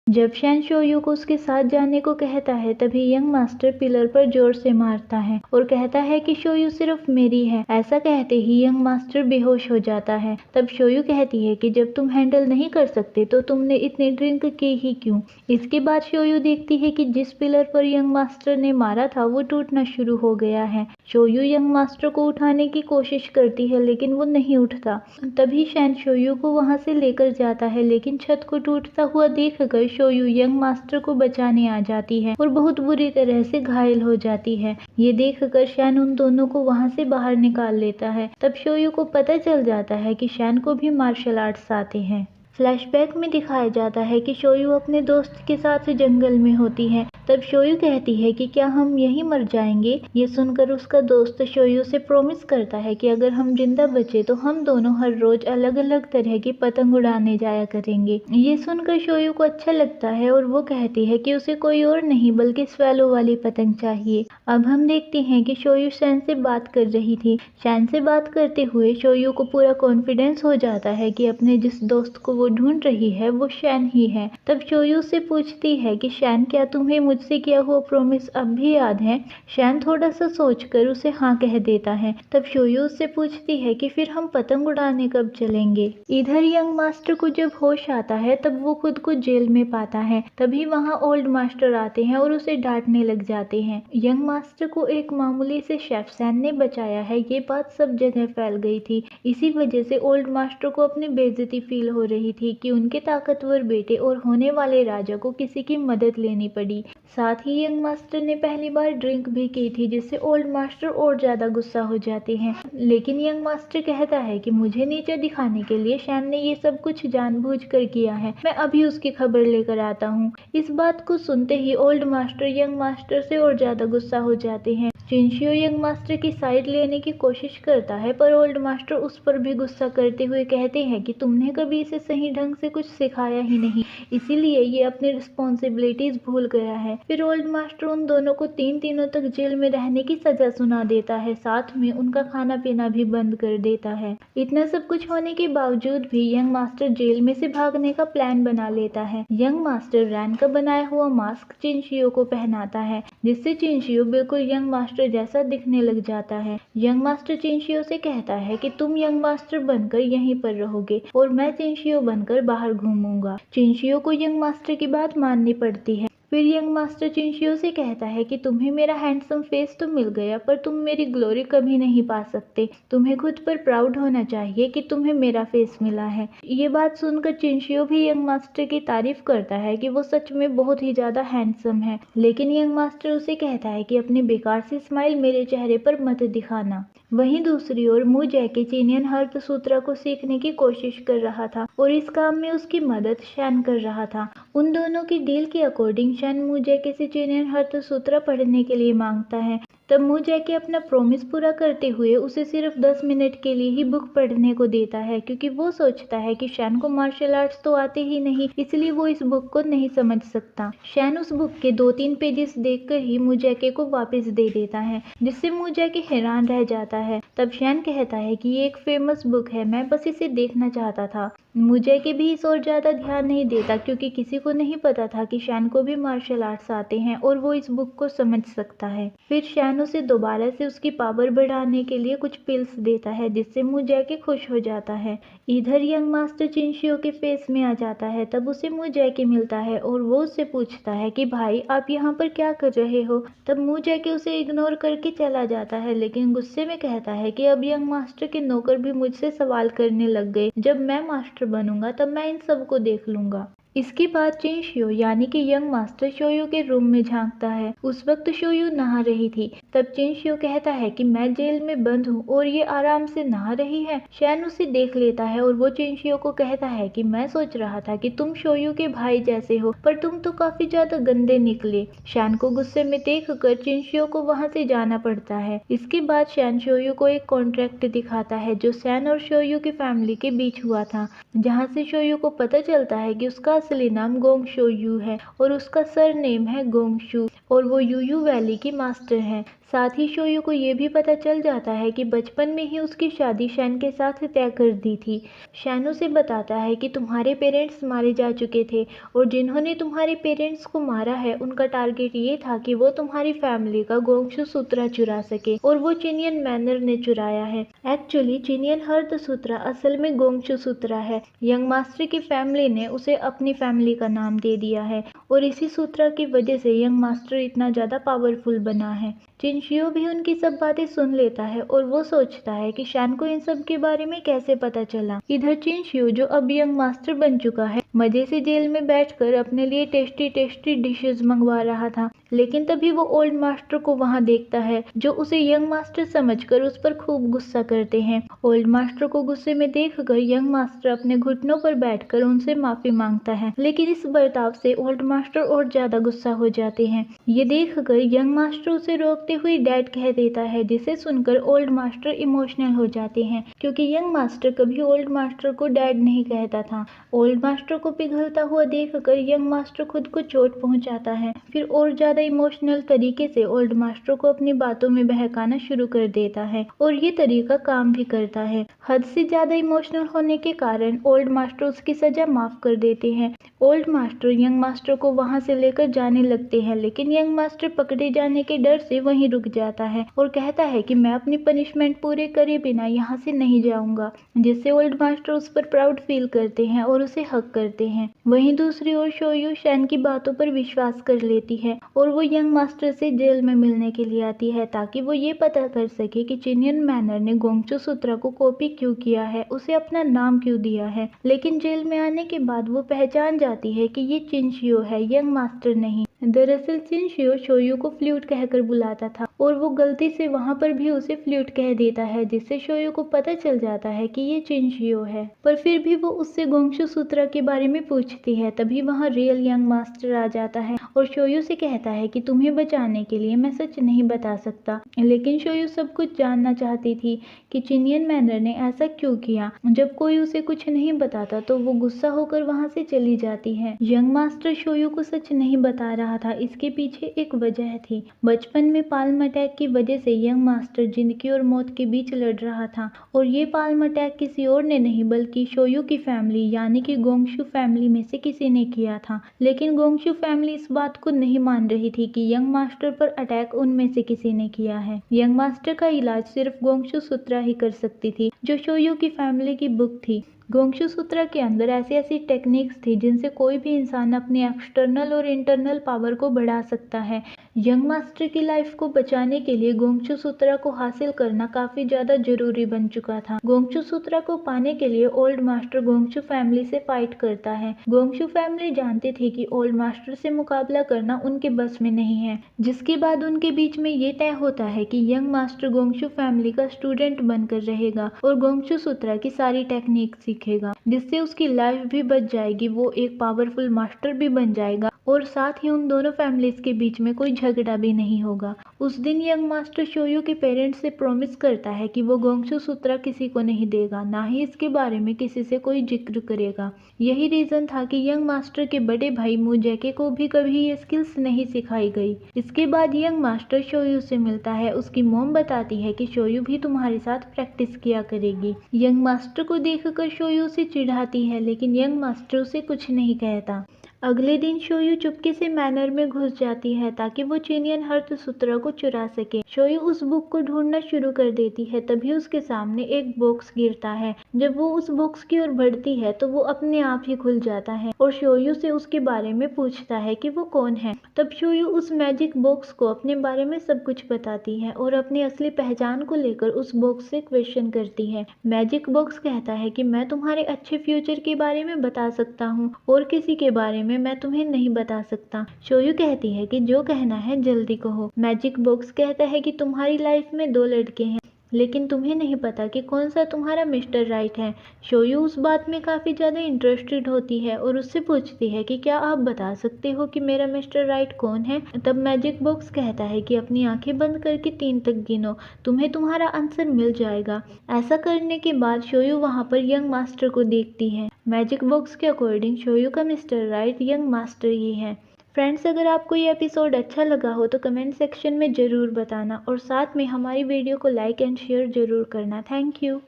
जब शैन शोयू को उसके साथ जाने को कहता है तभी यंग मास्टर पिलर पर जोर से मारता है और कहता है कि शोयू सिर्फ मेरी है। ऐसा कहते ही यंग मास्टर बेहोश हो जाता है। तब शोयू कहती है कि जब तुम हैंडल नहीं कर सकते तो तुमने इतनी ड्रिंक की ही क्यों। इसके बाद शोयू देखती है कि जिस पिलर पर यंग मास्टर ने मारा था वो टूटना शुरू हो गया है। शोयू यंग मास्टर को उठाने की कोशिश करती है लेकिन वो नहीं उठता। तभी शैन शोयू को वहां से लेकर जाता है लेकिन छत को टूटता हुआ देखकर शोयू यंग मास्टर को बचाने आ जाती है और बहुत बुरी तरह से घायल हो जाती है। ये देखकर शैन उन दोनों को वहां से बाहर निकाल लेता है। तब शोयू को पता चल जाता है कि शैन को भी मार्शल आर्ट्स आते हैं। फ्लैशबैक में दिखाया जाता है कि शोयू अपने दोस्त के साथ जंगल में होती है। तब शोयू कहती है कि क्या हम यहीं मर जाएंगे। ये सुनकर उसका दोस्त शोयू से प्रॉमिस करता है कि अगर हम जिंदा बचे तो हम दोनों हर रोज अलग अलग तरह की पतंग उड़ाने जाया करेंगे। ये सुनकर शोयू को अच्छा लगता है और वो कहती है कि उसे कोई और नहीं बल्कि स्वेलो वाली पतंग चाहिए। अब हम देखते हैं कि शोयू शैन से बात कर रही थी। शैन से बात करते हुए शोयू को पूरा कॉन्फिडेंस हो जाता है कि अपने जिस दोस्त को वो ढूंढ रही है वो शैन ही है। तब शोयू से पूछती है कि शैन क्या तुम्हें मुझसे किया हुआ प्रॉमिस अब भी याद है। शैन थोड़ा सा सोचकर उसे हाँ कह देता है। तब शोयू उससे पूछती है कि फिर हम पतंग उड़ाने कब चलेंगे। इधर यंग मास्टर को जब होश आता है तब वो खुद को जेल में पाता है। तभी वहाँ ओल्ड मास्टर आते हैं और उसे डांटने लग जाते हैं। यंग मास्टर को एक मामूली से शेफ सैन ने बचाया है, ये बात सब जगह फैल गई थी। इसी वजह से ओल्ड मास्टर को अपनी बेइज्जती फील हो रही थी कि उनके ताकतवर बेटे और होने वाले राजा को किसी की मदद लेनी पड़ी। साथ ही यंग मास्टर ने पहली बार ड्रिंक भी की थी जिससे ओल्ड मास्टर और ज्यादा गुस्सा हो जाते हैं। लेकिन यंग मास्टर कहता है कि मुझे नीचे दिखाने के लिए शैन ने ये सब कुछ जानबूझकर किया है, मैं अभी उसकी खबर लेकर आता हूँ। इस बात को सुनते ही ओल्ड मास्टर यंग मास्टर से और ज्यादा गुस्सा हो जाते हैं। चिनशियो यंग मास्टर की साइड लेने की कोशिश करता है पर ओल्ड मास्टर उस पर भी गुस्सा करते हुए कहते हैं कि तुमने कभी इसे सही ढंग से कुछ सिखाया ही नहीं, इसीलिए ये अपनी रिस्पॉन्सिबिलिटीज भूल गया है। फिर ओल्ड मास्टर उन दोनों को 3 दिनों तक जेल में रहने की सजा सुना देता है, साथ में उनका खाना पीना भी बंद कर देता है। इतना सब कुछ होने के बावजूद भी यंग मास्टर जेल में से भागने का प्लान बना लेता है। यंग मास्टर रैन का बनाया हुआ मास्क चिनशियो को पहनाता है जिससे चिनशियो बिल्कुल यंग मास्टर जैसा दिखने लग जाता है। यंग मास्टर चिनशियो से कहता है कि तुम यंग मास्टर बनकर यहीं पर रहोगे और मैं चिनशियो बनकर बाहर घूमूंगा। चिनशियो को यंग मास्टर की बात माननी पड़ती है। फिर यंग मास्टर चिनशियो से कहता है कि तुम्हें मेरा हैंडसम फेस तो मिल गया पर तुम मेरी ग्लोरी कभी नहीं पा सकते। तुम्हें खुद पर प्राउड होना चाहिए कि तुम्हें मेरा फेस मिला है। ये बात सुनकर चिनशियो भी यंग मास्टर की तारीफ करता है कि वो सच में बहुत ही ज्यादा हैंडसम है। लेकिन यंग मास्टर उसे कहता है कि अपनी बेकार सी स्माइल मेरे चेहरे पर मत दिखाना। वहीं दूसरी ओर मू जैकी चीनियन हर्थ सूत्रा को सीखने की कोशिश कर रहा था और इस काम में उसकी मदद शैन कर रहा था। उन दोनों की डील के अकॉर्डिंग शैन मू जैकी से चीनियन हर्थ सूत्रा पढ़ने के लिए मांगता है। तब मू जैकी अपना प्रॉमिस पूरा करते हुए उसे सिर्फ 10 मिनट के लिए ही बुक पढ़ने को देता है क्योंकि वो सोचता है कि शैन को मार्शल आर्ट्स तो आते ही नहीं, इसलिए वो इस बुक को नहीं समझ सकता। शैन उस बुक के 2-3 पेजेस देखकर ही मू जैकी को वापस दे देता है जिससे मू जैकी हैरान रह जाता है। तब शैन कहता है कि ये एक फेमस बुक है, मैं बस इसे देखना चाहता था। मू जैकी भी इस और ज्यादा ध्यान नहीं देता क्योंकि किसी को नहीं पता था कि शैन को भी मार्शल आर्ट्स आते हैं और वो इस बुक को समझ सकता है। फिर शैन उसे दोबारा से उसकी पावर बढ़ाने के लिए कुछ पिल्स देता है जिससे मू जैकी खुश हो जाता है। इधर यंग मास्टर चिनशियो के फेस में आ जाता है। तब उसे मू जैकी मिलता है और वो उससे पूछता है कि भाई आप यहाँ पर क्या कर रहे हो। तब मू जैकी उसे इग्नोर करके चला जाता है लेकिन गुस्से में कहता है कि अब यंग मास्टर के नौकर भी मुझसे सवाल करने लग गए, जब मैं मास्टर बनूंगा तब मैं इन सबको देख लूंगा। इसके बाद चिनशियो यानी कि यंग मास्टर शोयू के रूम में झांकता है। उस वक्त शोयू नहा रही थी। तब चिनशियो कहता है कि मैं जेल में बंद हूँ और ये आराम से नहा रही है। शैन उसे देख लेता है और वो चिनशियो को कहता है कि मैं सोच रहा था कि तुम शोयू के भाई जैसे हो पर तुम तो काफी ज्यादा गंदे निकले। शैन को गुस्से में देखकर चिनशियो को वहाँ से जाना पड़ता है। इसके बाद शैन शोयू को एक कॉन्ट्रैक्ट दिखाता है जो शैन और शोयू की फैमिली के बीच हुआ था, जहाँ से शोयू को पता चलता है कि उसका असली नाम गोंग शोयू है और उसका सरनेम है गोंगशू और वो यूयू वैली की मास्टर है। साथ ही शोयू को ये भी पता चल जाता है कि बचपन में ही उसकी शादी शैन के साथ तय कर दी थी। शैन उसे बताता है कि तुम्हारे पेरेंट्स मारे जा चुके थे और जिन्होंने तुम्हारे पेरेंट्स को मारा है उनका टारगेट ये था कि वो तुम्हारी फैमिली का गोंगशू सूत्रा चुरा सके, और वो चिनियन मैनर ने चुराया है। एक्चुअली चिनियन हर्त सूत्रा असल में गोंगशू सूत्रा है। यंग मास्टर की फैमिली ने उसे अपनी फैमिली का नाम दे दिया है और इसी सूत्रा की वजह से यंग मास्टर इतना ज्यादा पावरफुल बना है। चिनशियो भी उनकी सब बातें सुन लेता है और वो सोचता है कि शैन को इन सब के बारे में कैसे पता चला। इधर चिनशियो जो अब यंग मास्टर बन चुका है मजे से जेल में बैठकर अपने लिए टेस्टी टेस्टी डिशेस मंगवा रहा था, लेकिन तभी वो ओल्ड मास्टर को वहां देखता है जो उसे यंग मास्टर समझकर उस पर खूब गुस्सा करते हैं। ओल्ड मास्टर को गुस्से में देखकर यंग मास्टर अपने घुटनों पर बैठकर उनसे माफी मांगता है, लेकिन इस बर्ताव से ओल्ड मास्टर और ज्यादा गुस्सा हो जाते हैं। ये देखकर यंग मास्टर उसे रोकते हुए डैड कह देता है, जिसे सुनकर ओल्ड मास्टर इमोशनल हो जाते हैं क्योंकि यंग मास्टर कभी ओल्ड मास्टर को डैड नहीं कहता था। ओल्ड मास्टर को पिघलता हुआ देखकर यंग मास्टर खुद को चोट पहुंचाता है, फिर और ज्यादा इमोशनल तरीके से ओल्ड मास्टर को अपनी बातों में बहकाना शुरू कर देता है और ये तरीका काम भी करता है। हद से ज्यादा इमोशनल होने के कारण ओल्ड मास्टर उसकी सजा माफ कर देते हैं। ओल्ड मास्टर यंग मास्टर को वहां से लेकर जाने लगते हैं, लेकिन यंग मास्टर पकड़े जाने के डर से वहीं रुक जाता है और कहता है कि मैं अपनी पनिशमेंट पूरे करे बिना यहाँ से नहीं जाऊंगा, जिससे ओल्ड मास्टर उस पर प्राउड फील करते हैं और उसे हक करते हैं। वहीं दूसरी ओर शोयू शैन की बातों पर विश्वास कर लेती है और वो यंग मास्टर से जेल में मिलने के लिए आती है ताकि वो ये पता कर सके कि चिनियन मैनर ने गोंगचू सूत्रा को कॉपी क्यों किया है, उसे अपना नाम क्यों दिया है। लेकिन जेल में आने के बाद वो पहचान जाती है कि ये चिनशियो है, यंग मास्टर नहीं। दरअसल चिनशियो शोयू को फ्लूट कहकर बुलाता था और वो गलती से वहां पर भी उसे फ्लूट कह देता है, जिससे शोयू को पता चल जाता है कि ये चिनशियो है। पर फिर भी वो उससे गोंगशू सूत्रा के बारे में पूछती है। तभी वहां रियल यंग मास्टर आ जाता है और शोयू से कहता है कि तुम्हें बचाने के लिए मैं सच नहीं बता सकता। लेकिन शोयू सब कुछ जानना चाहती थी कि चिनियन मैनर ने ऐसा क्यों किया। जब कोई उसे कुछ नहीं बताता तो वो गुस्सा होकर वहां से चली जाती है। यंग मास्टर शोयू को सच नहीं बता रहा था, इसके पीछे एक वजह थी। बचपन में पाल्म अटैक की वजह से यंग मास्टर जिंदगी और मौत के बीच लड़ रहा था और ये पाल्म अटैक किसी और ने नहीं बल्कि शोयू की फैमिली यानी कि गोंगशू फैमिली में से किसी ने किया था। लेकिन गोंगशू फैमिली इस बात को नहीं मान रही थी कि यंग मास्टर पर अटैक उनमें से किसी ने किया है। यंग मास्टर का इलाज सिर्फ गोंगशू सूत्रा ही कर सकती थी, जो शोयू की फैमिली की बुक थी। गोंगशू सूत्रा के अंदर ऐसी ऐसी टेक्निक्स थी जिनसे कोई भी इंसान अपनी एक्सटर्नल और इंटरनल पावर को बढ़ा सकता है। यंग मास्टर की लाइफ को बचाने के लिए गोंगशू सूत्रा को हासिल करना काफी ज्यादा जरूरी बन चुका था। गोंगशू सूत्रा को पाने के लिए ओल्ड मास्टर गोंगशू फैमिली से फाइट करता है। गोंगशू फैमिली जानती थी कि ओल्ड मास्टर से मुकाबला करना उनके बस में नहीं है, जिसके बाद उनके बीच में ये तय होता है कि यंग मास्टर गोंगशू फैमिली का स्टूडेंट बनकर रहेगा और गोंगशू सूत्रा की सारी टेक्निक सीखेगा, जिससे उसकी लाइफ भी बच जाएगी, वो एक पावरफुल मास्टर भी बन जाएगा और साथ ही उन दोनों फैमिलीज के बीच में कोई झगड़ा भी नहीं होगा। उस दिन यंग मास्टर शोयू के पेरेंट्स से प्रॉमिस करता है कि वो गोंगशू सूत्रा किसी को नहीं देगा, ना ही इसके बारे में किसी से कोई जिक्र करेगा। यही रीजन था कि यंग मास्टर के बड़े भाई मू जैके को भी कभी ये स्किल्स नहीं सिखाई गई। इसके बाद यंग मास्टर शोयू से मिलता है। उसकी मॉम बताती है कि शोयू भी तुम्हारे साथ प्रैक्टिस किया करेगी। यंग मास्टर को देखकर शोयू से चिढ़ाती है, लेकिन यंग मास्टर उसे कुछ नहीं कहता। अगले दिन शोयू चुपके से मैनर में घुस जाती है ताकि वो चिनियन हर्त सूत्रा को चुरा सके। शोयू उस बुक को ढूंढना शुरू कर देती है, तभी उसके सामने एक बॉक्स गिरता है। जब वो उस बॉक्स की ओर बढ़ती है तो वो अपने आप ही खुल जाता है और शोयू से उसके बारे में पूछता है कि वो कौन है। तब शोयू उस मैजिक बॉक्स को अपने बारे में सब कुछ बताती है और अपनी असली पहचान को लेकर उस बॉक्स से क्वेश्चन करती है। मैजिक बॉक्स कहता है कि मैं तुम्हारे अच्छे फ्यूचर के बारे में बता सकता हूँ और किसी के बारे में मैं तुम्हें नहीं बता सकता। शोयू कहती है कि जो कहना है जल्दी कहो। मैजिक बॉक्स कहता है कि तुम्हारी लाइफ में 2 लड़के हैं, लेकिन तुम्हें नहीं पता कि कौन सा तुम्हारा मिस्टर राइट है। शोयू उस बात में काफी ज्यादा इंटरेस्टेड होती है और उससे पूछती है कि क्या आप बता सकते हो कि मेरा मिस्टर राइट कौन है। तब मैजिक बॉक्स कहता है कि अपनी आंखें बंद करके 3 तक गिनो, तुम्हें तुम्हारा आंसर मिल जाएगा। ऐसा करने के बाद शोयू वहां पर यंग मास्टर को देखती है। मैजिक बॉक्स के अकॉर्डिंग शोयू का मिस्टर राइट यंग मास्टर ही है। फ्रेंड्स, अगर आपको ये एपिसोड अच्छा लगा हो तो कमेंट सेक्शन में ज़रूर बताना और साथ में हमारी वीडियो को लाइक एंड शेयर ज़रूर करना। Thank you.